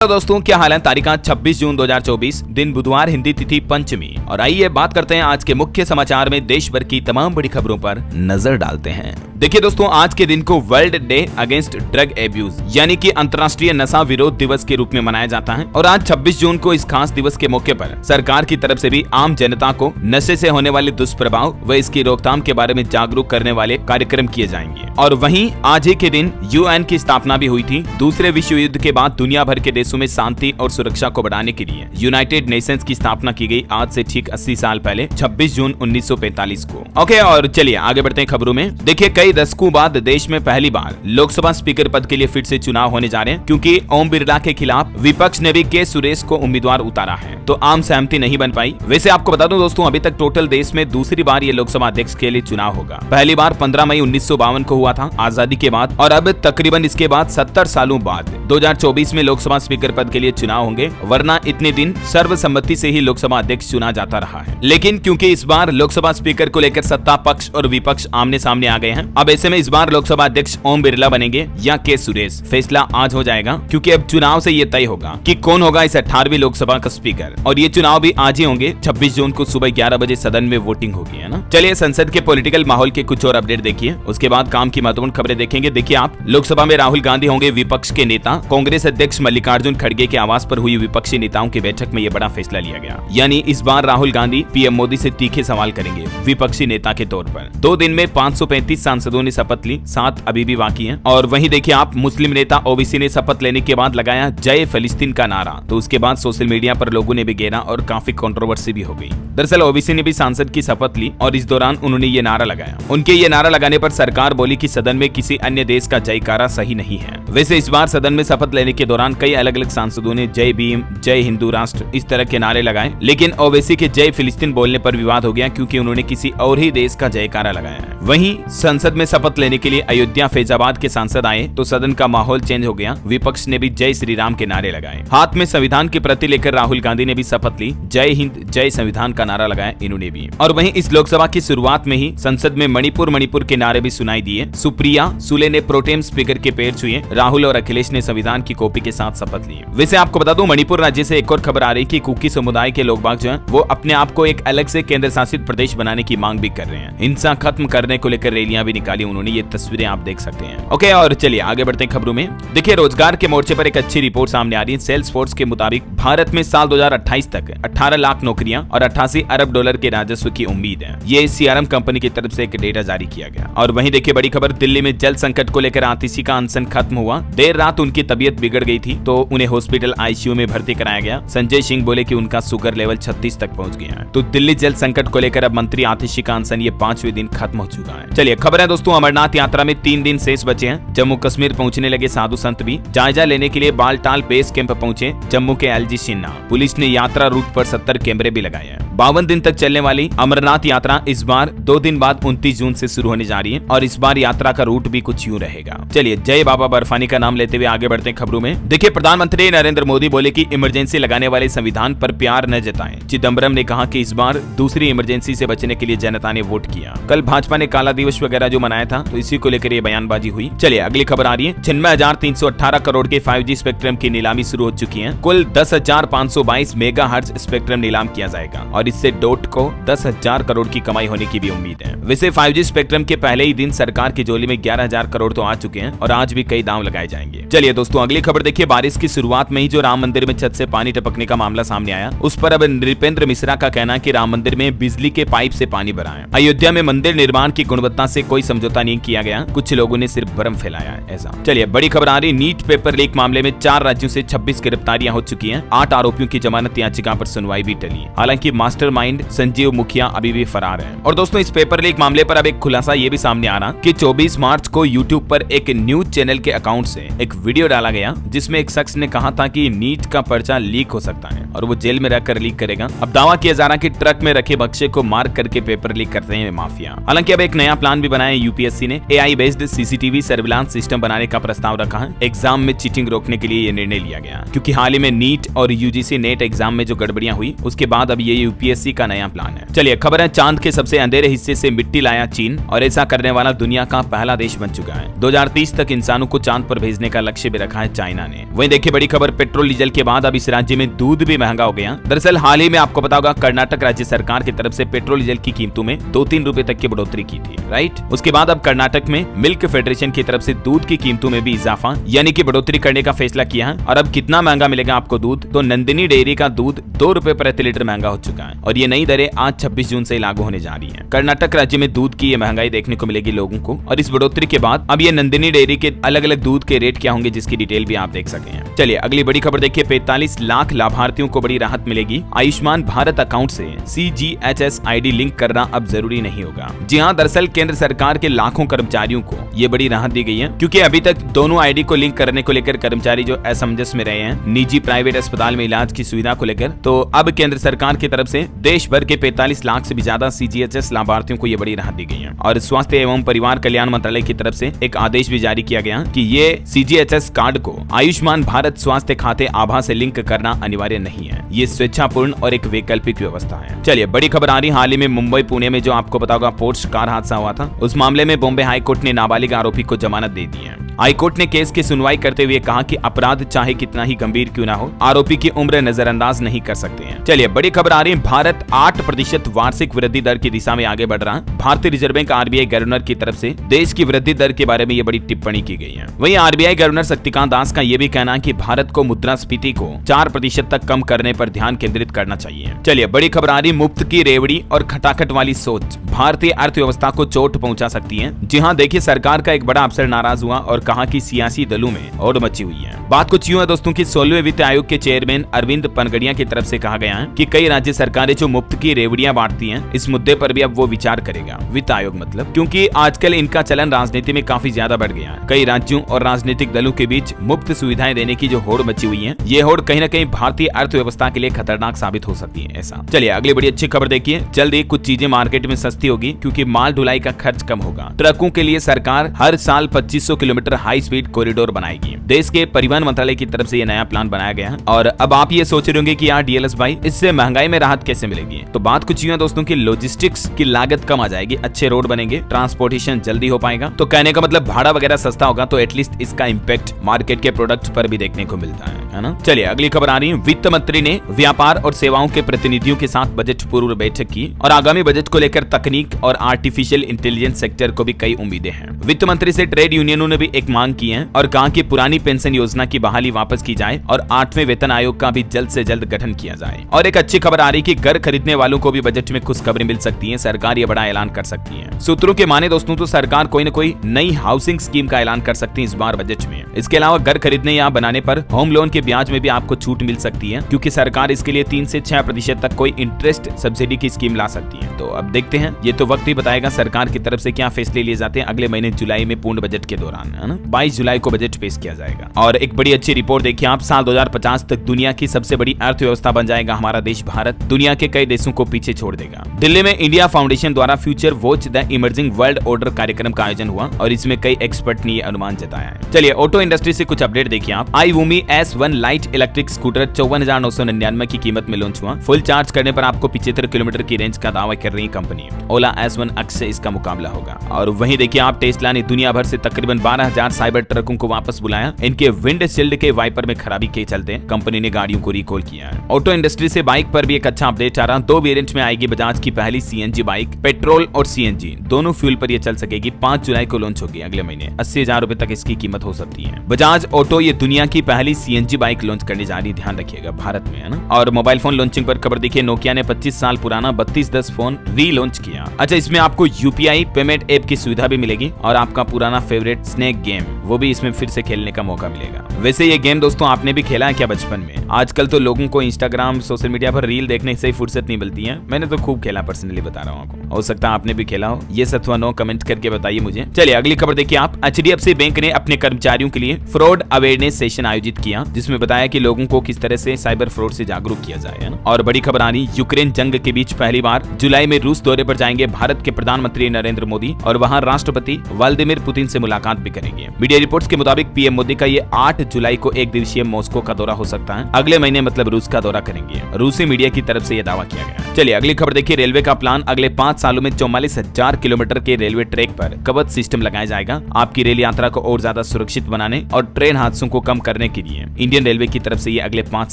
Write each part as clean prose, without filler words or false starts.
तो दोस्तों क्या हाल है। तारीख 26 जून 2024 दिन बुधवार, हिंदी तिथि पंचमी। और आइए बात करते हैं आज के मुख्य समाचार में देश भर की तमाम बड़ी खबरों पर नजर डालते हैं। देखिए दोस्तों, आज के दिन को world day against drug abuse यानी कि अंतर्राष्ट्रीय नशा विरोध दिवस के रूप में मनाया जाता है। और आज 26 जून को इस खास दिवस के मौके पर सरकार की तरफ से भी आम जनता को नशे से होने वाले दुष्प्रभाव व इसकी रोकथाम के बारे में जागरूक करने वाले कार्यक्रम किए जाएंगे। और वहीं आज ही के दिन यूएन की स्थापना भी हुई थी। दूसरे विश्व युद्ध के बाद दुनिया भर के देशों में शांति और सुरक्षा को बढ़ाने के लिए यूनाइटेड नेशंस की स्थापना की गई आज से ठीक 80 साल पहले 26 जून 1945 को। ओके, और चलिए आगे बढ़ते हैं खबरों में। देखिए, कई दशकों बाद देश में पहली बार लोकसभा स्पीकर पद के लिए फिर से चुनाव होने जा रहे हैं, क्योंकि ओम बिरला के खिलाफ विपक्ष ने भी के सुरेश को उम्मीदवार उतारा है, तो आम सहमति नहीं बन पाई। वैसे आपको बता दूं दोस्तों, अभी तक टोटल देश में दूसरी बार ये लोकसभा अध्यक्ष के लिए चुनाव होगा। पहली बार 15 मई 1952 को हुआ था आजादी के बाद, और अब तकरीबन इसके बाद 70 सालों बाद 2024 में लोकसभा स्पीकर पद के लिए चुनाव होंगे, वरना इतने दिन सर्वसम्मति से ही लोकसभा अध्यक्ष चुना जाता रहा है। लेकिन क्योंकि इस बार लोकसभा स्पीकर को लेकर सत्ता पक्ष और विपक्ष आमने सामने आ गए हैं, अब ऐसे में इस बार लोकसभा अध्यक्ष ओम बिरला बनेंगे या के सुरेश, फैसला आज हो जाएगा। क्योंकि अब चुनाव से ये तय होगा कि कौन होगा इस 18वीं लोकसभा का स्पीकर। और ये चुनाव भी आज ही होंगे। 26 जून को सुबह 11 बजे सदन में वोटिंग होगी, है ना। चलिए संसद के पॉलिटिकल माहौल के कुछ और अपडेट देखिए, उसके बाद काम की महत्वपूर्ण खबरें देखेंगे। देखिए आप, लोकसभा में राहुल गांधी होंगे विपक्ष के नेता। कांग्रेस अध्यक्ष मल्लिकार्जुन खड़गे के आवास पर हुई विपक्षी नेताओं की बैठक में यह बड़ा फैसला लिया गया। यानी इस बार राहुल गांधी पीएम मोदी से तीखे सवाल करेंगे विपक्षी नेता के तौर पर। 2 दिन में 535 सांसदों ने शपथ ली, 7 अभी भी बाकी हैं। और वहीं देखिए आप, मुस्लिम नेता ओबीसी ने शपथ लेने के बाद लगाया जय फिलिस्तीन का नारा, तो उसके बाद सोशल मीडिया पर लोगों ने भी घेरा और काफी कंट्रोवर्सी भी हो गई। दरअसल ओबीसी ने भी सांसद की शपथ ली और इस दौरान उन्होंने ये नारा लगाया। उनके ये नारा लगाने पर सरकार बोली कि सदन में किसी अन्य देश का जयकारा सही नहीं है। वैसे इस बार सदन में शपथ लेने के दौरान कई अलग अलग सांसदों ने जय भीम, जय हिंदू राष्ट्र इस तरह के नारे लगाए, लेकिन ओवैसी के जय फिलिस्तीन बोलने पर विवाद हो गया, क्योंकि उन्होंने किसी और ही देश का जयकारा लगाया है। वहीं संसद में शपथ लेने के लिए अयोध्या फैजाबाद के सांसद आए तो सदन का माहौल चेंज हो गया। विपक्ष ने भी जय श्री राम के नारे लगाए। हाथ में संविधान की प्रति लेकर राहुल गांधी ने भी शपथ ली, जय हिंद जय संविधान का नारा लगाया इन्होंने भी। और वहीं इस लोकसभा की शुरुआत में ही संसद में मणिपुर के नारे भी सुनाई दिए। सुप्रिया सुले ने प्रोटेम स्पीकर के पैर छुए। राहुल और अखिलेश ने संविधान की कॉपी के साथ शपथ ली। वैसे आपको बता दूं, मणिपुर राज्य से एक और खबर आ रही कि कुकी समुदाय के लोग बाग जो हैं, वो अपने आप को एक अलग से केंद्र शासित प्रदेश बनाने की मांग भी कर रहे हैं। हिंसा खत्म करने को लेकर रैलियां भी निकाली उन्होंने, ये तस्वीरें आप देख सकते हैं। ओके, और चलिए आगे बढ़ते हैं खबरों में। देखिए, रोजगार के मोर्चे पर एक अच्छी रिपोर्ट सामने आ रही है। सेल्स फोर्स के मुताबिक भारत में साल 2028 तक 18 लाख नौकरियां और 88 अरब डॉलर के राजस्व की उम्मीद है। ये सीआरएम कंपनी की तरफ से एक डेटा जारी किया गया। और वहीं देखिए बड़ी खबर, दिल्ली में जल संकट को लेकर आतिशी का अनशन खत्म हुआ। देर रात उनकी तबीयत बिगड़ गई थी तो उन्हें हॉस्पिटल आईसीयू में भर्ती कराया गया। संजय सिंह बोले कि उनका शुगर लेवल 36 तक पहुंच गया है। तो दिल्ली जल संकट को लेकर अब मंत्री आतिशी का अनशन ये 5वें दिन खत्म हो चुका है। चलिए खबर है दोस्तों, अमरनाथ यात्रा में 3 दिन शेष बचे हैं। जम्मू कश्मीर पहुंचने लगे साधु संत भी। जायजा लेने के लिए बालटाल बेस कैंप पहुंचे जम्मू के एलजी सिन्हा। पुलिस ने यात्रा रूट पर 70 कैमरे भी लगाए हैं। 52 दिन तक चलने वाली अमरनाथ यात्रा इस बार 2 दिन बाद 29 जून से शुरू होने जा रही है, और इस बार यात्रा का रूट भी कुछ यूं रहेगा। चलिए जय बाबा बर्फानी का नाम लेते हुए आगे बढ़ते हैं खबरों में। देखिए, प्रधानमंत्री नरेंद्र मोदी बोले कि इमरजेंसी लगाने वाले संविधान पर प्यार न जताएं। चिदम्बरम ने कहा कि इस बार दूसरी इमरजेंसी से बचने के लिए जनता ने वोट किया। कल भाजपा ने काला दिवस वगैरह जो मनाया था, तो इसी को लेकर ये बयानबाजी हुई। चलिए अगली खबर आ रही है। 96,318 करोड़ के 5G स्पेक्ट्रम की नीलामी शुरू हो चुकी है। कुल 10,522 मेगाहर्ट्ज स्पेक्ट्रम नीलाम किया जाएगा, और इससे डॉट को 10,000 करोड़ की कमाई होने की भी उम्मीद है। वैसे 5G स्पेक्ट्रम के पहले ही दिन सरकार की झोली में 11,000 करोड़ तो आ चुके हैं, और आज भी कई दांव लगाए जाएंगे। चलिए दोस्तों अगली खबर देखिए, बारिश की शुरुआत में ही जो राम मंदिर में छत से पानी टपकने का मामला सामने आया, उस पर अब नृपेंद्र मिश्रा का कहना है कि राम मंदिर में बिजली के पाइप से पानी भरा है। अयोध्या में मंदिर निर्माण की गुणवत्ता से कोई समझौता नहीं किया गया, कुछ लोगों ने सिर्फ भ्रम फैलाया है ऐसा। चलिए बड़ी खबर आ रही, नीट पेपर लीक मामले में 4 राज्यों से 26 गिरफ्तारियां हो चुकी हैं। 8 आरोपियों की जमानत याचिका पर सुनवाई भी टली। हालांकि मास्टरमाइंड संजीव मुखिया अभी भी फरार है। और दोस्तों इस पेपर लीक मामले पर अब एक खुलासा ये भी सामने आ रहा कि 24 मार्च को यूट्यूब पर एक न्यूज चैनल के अकाउंट से एक वीडियो डाला गया, जिसमें एक शख्स ने कहा था कि नीट का पर्चा लीक हो सकता है और वो जेल में रहकर लीक करेगा। अब दावा किया जा रहा कि ट्रक में रखे बक्से को मार्क करके पेपर लीक करते हैं माफिया। हालांकि अब एक नया प्लान भी बनाया यूपीएससी ने। AI based CCTV surveillance system बनाने का प्रस्ताव रखा है। एग्जाम में चीटिंग रोकने के लिए ये निर्णय लिया गया, क्योंकि हाल ही में नीट और यूजीसी नेट एग्जाम में जो गड़बड़ियां हुई, उसके बाद अब ये यूपीएससी यूपीएससी का नया प्लान है। चलिए खबर है, चांद के सबसे अंधेरे हिस्से से मिट्टी लाया चीन और ऐसा करने वाला दुनिया का पहला देश बन चुका है। 2030 तक इंसानों को चांद पर भेजने का लक्ष्य भी रखा है चाइना ने। वहीं देखिए बड़ी खबर, पेट्रोल डीजल के बाद अब इस राज्य में दूध भी महंगा हो गया। दरअसल हाल ही में आपको पता होगा कर्नाटक राज्य सरकार की तरफ से पेट्रोल डीजल की कीमतों में 2-3 रुपए तक की बढ़ोतरी की थी, राइट। उसके बाद अब कर्नाटक में मिल्क फेडरेशन की तरफ से दूध की कीमतों में भी इजाफा यानी कि बढ़ोतरी करने का फैसला किया है। और अब कितना महंगा मिलेगा आपको दूध, तो नंदिनी डेयरी का दूध 2 रुपए प्रति लीटर महंगा हो चुका है और ये नई दरें आज 26 जून से लागू होने जा रही है। कर्नाटक राज्य में दूध की ये महंगाई देखने को मिलेगी लोगों को और इस बढ़ोतरी के बाद अब ये नंदिनी डेयरी के अलग अलग दूध के रेट क्या होंगे जिसकी डिटेल भी आप देख सके हैं। चलिए अगली बड़ी खबर देखिए, 45 लाख लाभार्थियों को बड़ी राहत मिलेगी। आयुष्मान भारत अकाउंट से CGHS ID लिंक करना अब जरूरी नहीं होगा। जी हाँ, दरअसल केंद्र सरकार के लाखों कर्मचारियों को ये बड़ी राहत दी गई है क्योंकि अभी तक दोनों ID को लिंक करने को लेकर कर्मचारी जो असमंजस में रहे हैं निजी प्राइवेट अस्पताल में इलाज की सुविधा को लेकर, तो अब केंद्र सरकार की तरफ से देश भर के 45 लाख से भी ज्यादा CGHS लाभार्थियों को ये बड़ी राहत दी गई है। और स्वास्थ्य एवं परिवार कल्याण मंत्रालय की तरफ से एक आदेश भी जारी किया गया कि ये CGHS कार्ड को आयुष्मान भारत स्वास्थ्य खाते आभा से लिंक करना अनिवार्य नहीं है। ये स्वेच्छापूर्ण और एक वैकल्पिक व्यवस्था है। चलिए बड़ी खबर आ रही, हाल ही में मुंबई पुणे में जो आपको पता होगा पोर्श कार हादसा हुआ था, उस मामले में बॉम्बे हाईकोर्ट ने नाबालिग आरोपी को जमानत दे दी है। हाईकोर्ट ने केस की सुनवाई करते हुए कहा कि अपराध चाहे कितना ही गंभीर क्यों ना हो, आरोपी की उम्र नजरअंदाज नहीं कर सकते हैं। चलिए बड़ी खबर आ रही है, भारत 8% वार्षिक वृद्धि दर की दिशा में आगे बढ़ रहा है। भारतीय रिजर्व बैंक RBI गवर्नर की तरफ से देश की वृद्धि दर के बारे में ये बड़ी टिप्पणी की गई है। वहीं RBI गवर्नर शक्तिकांत दास का ये भी कहना है कि भारत को मुद्रास्फीति को 4% तक कम करने पर ध्यान केंद्रित करना चाहिए। चलिए बड़ी खबर आ रही, मुफ्त की रेवड़ी और खटाखट वाली सोच भारतीय अर्थव्यवस्था को चोट पहुंचा सकती है। जी हाँ, देखिए सरकार का एक बड़ा अफसर नाराज हुआ और कहा कि सियासी दलों में और मची हुई है। बात कुछ यूं है दोस्तों की 16वें वित्त आयोग के चेयरमैन अरविंद पनगड़िया की तरफ से कहा गया है कि कई राज्य सरकारें जो मुफ्त की रेवड़ियां बांटती हैं, इस मुद्दे पर भी अब वो विचार करेगा वित्त आयोग, मतलब क्योंकि आजकल इनका चलन राजनीति में काफी ज्यादा बढ़ गया है। कई राज्यों और राजनीतिक दलों के बीच मुफ्त सुविधाएं देने की जो होड़ मची हुई है, ये होड़ कहीं न कहीं भारतीय अर्थव्यवस्था के लिए खतरनाक साबित हो सकती है। ऐसा चलिए अगली बड़ी अच्छी खबर देखिए, जल्द ही कुछ चीजें मार्केट में सस्ती होगी क्योंकि माल ढुलाई का खर्च कम होगा। ट्रकों के लिए सरकार हर साल 2500 किलोमीटर हाई स्पीड कॉरिडोर बनाएगी। देश के परिवहन मंत्रालय की तरफ से ये नया प्लान बनाया गया है। और अब आप ये सोच रहे होंगे कि यार DLS भाई इससे महंगाई में राहत कैसे मिलेगी, तो बात कुछ यूं है दोस्तों की लॉजिस्टिक्स की लागत कम आ जाएगी, अच्छे रोड बनेंगे, ट्रांसपोर्टेशन जल्दी हो पाएगा, तो कहने का मतलब भाड़ा वगैरह सस्ता होगा, तो एटलीस्ट इसका इम्पैक्ट मार्केट के प्रोडक्ट पर भी देखने को मिलता है ना। चलिए अगली खबर आ रही है, वित्त मंत्री ने व्यापार और सेवाओं के प्रतिनिधियों के साथ बजट पूर्व बैठक की और आगामी बजट को लेकर तकनीक और आर्टिफिशियल इंटेलिजेंस सेक्टर को भी कई उम्मीदें हैं। वित्त मंत्री से ट्रेड यूनियनों ने भी एक मांग की है और कहा कि पुरानी पेंशन योजना की बहाली वापस की जाए और 8वें वेतन आयोग का भी जल्द से जल्द गठन किया जाए। और एक अच्छी खबर आ रही कि घर खरीदने वालों को भी बजट में खुशखबरी मिल सकती है, सरकार ये बड़ा ऐलान कर सकती है। सूत्रों के माने दोस्तों तो सरकार कोई न कोई नई हाउसिंग स्कीम का ऐलान कर सकती है इस बार बजट में। इसके अलावा घर खरीदने या बनाने पर होम लोन के ब्याज में भी आपको छूट मिल सकती है क्योंकि सरकार इसके लिए 3 से 6% तक कोई इंटरेस्ट सब्सिडी की स्कीम ला सकती है। तो अब देखते हैं, ये तो वक्त ही बताएगा सरकार की तरफ से क्या फैसले लिए जाते हैं अगले महीने जुलाई में पूर्ण बजट के दौरान, है ना। 22 जुलाई को बजट पेश किया जाएगा। और एक बड़ी अच्छी रिपोर्ट देखिए आप, साल 2050 तक दुनिया की सबसे बड़ी अर्थव्यवस्था बन जाएगा हमारा देश भारत, दुनिया के कई देशों को पीछे छोड़ देगा। दिल्ली में इंडिया फाउंडेशन द्वारा future watch the emerging world order कार्यक्रम का आयोजन हुआ और इसमें कई एक्सपर्ट ने अनुमान जताया है। चलिए ऑटो इंडस्ट्री से कुछ अपडेट देखिए आप। iWoomi S1 light electric scooter 54,999 की कीमत में लॉन्च हुआ। फुल चार्ज करने पर आपको 75 किलोमीटर की रेंज का दावा कर रही है कंपनी। ओला S1 X से इसका मुकाबला होगा। और वहीं देखिए आप, टेस्ला ने दुनिया भर से तकरीबन 12,000 साइबर ट्रकों को वापस बुलाया। इनके विंड शील्ड के वाइपर में खराबी के चलते कंपनी ने गाड़ियों को रिकॉल किया है। ऑटो इंडस्ट्री से बाइक पर भी एक अच्छा अपडेट आ रहा। 2 वेरिएंट में आएगी बजाज की पहली CNG बाइक, पेट्रोल और CNG दोनों फ्यूल पर ये चल सकेगी। 5 जुलाई को लॉन्च होगी अगले महीने। 80,000 रुपए तक इसकी कीमत हो सकती है। बजाज ऑटो ये दुनिया की पहली CNG बाइक लॉन्च करने जा रही है, ध्यान रखिएगा भारत में, है ना। और मोबाइल फोन लॉन्चिंग पर खबर देखिए, नोकिया ने 25 साल पुराना 3210 फोन री लॉन्च किया। अच्छा, इसमें आपको UPI पेमेंट ऐप की सुविधा भी मिलेगी और आपका पुराना फेवरेट स्नेक गेम वो भी इसमें फिर से खेलने का मौका मिलेगा। वैसे ये गेम दोस्तों आपने भी खेला है क्या बचपन में? आजकल तो लोगों को इंस्टाग्राम सोशल मीडिया पर रील देखने से ही फुर्सत नहीं मिलती है। मैंने तो खूब खेला, पर्सनली बता रहा हूँ आपको। हो सकता है आपने भी खेला हो। ये अथवा नो कमेंट करके बताइए मुझे। चलिए अगली खबर देखिए आप, HDFC बैंक ने अपने कर्मचारियों के लिए फ्रॉड अवेयरनेस सेशन आयोजित किया जिसमें बताया कि लोगों को किस तरह से साइबर फ्रॉड से जागरूक किया जाए। और बड़ी खबर आ रही, यूक्रेन जंग के बीच पहली बार जुलाई में रूस दौरे पर जाएंगे भारत के प्रधानमंत्री नरेंद्र मोदी और वहां राष्ट्रपति व्लादिमीर पुतिन से मुलाकात भी करेंगे। मीडिया चलिए रिपोर्ट्स के मुताबिक पीएम मोदी का ये 8 जुलाई को एक दिवसीय मॉस्को का दौरा हो सकता है। अगले महीने मतलब रूस का दौरा करेंगे। रूसी मीडिया की तरफ से यह दावा किया गया। चलिए अगली खबर देखिए। रेलवे का प्लान, अगले 5 सालों में 44,000 किलोमीटर के रेलवे ट्रैक पर कवच सिस्टम लगाया जाएगा। आपकी रेल यात्रा को और ज्यादा सुरक्षित बनाने और ट्रेन हादसों को कम करने के लिए इंडियन रेलवे की तरफ से ये अगले 5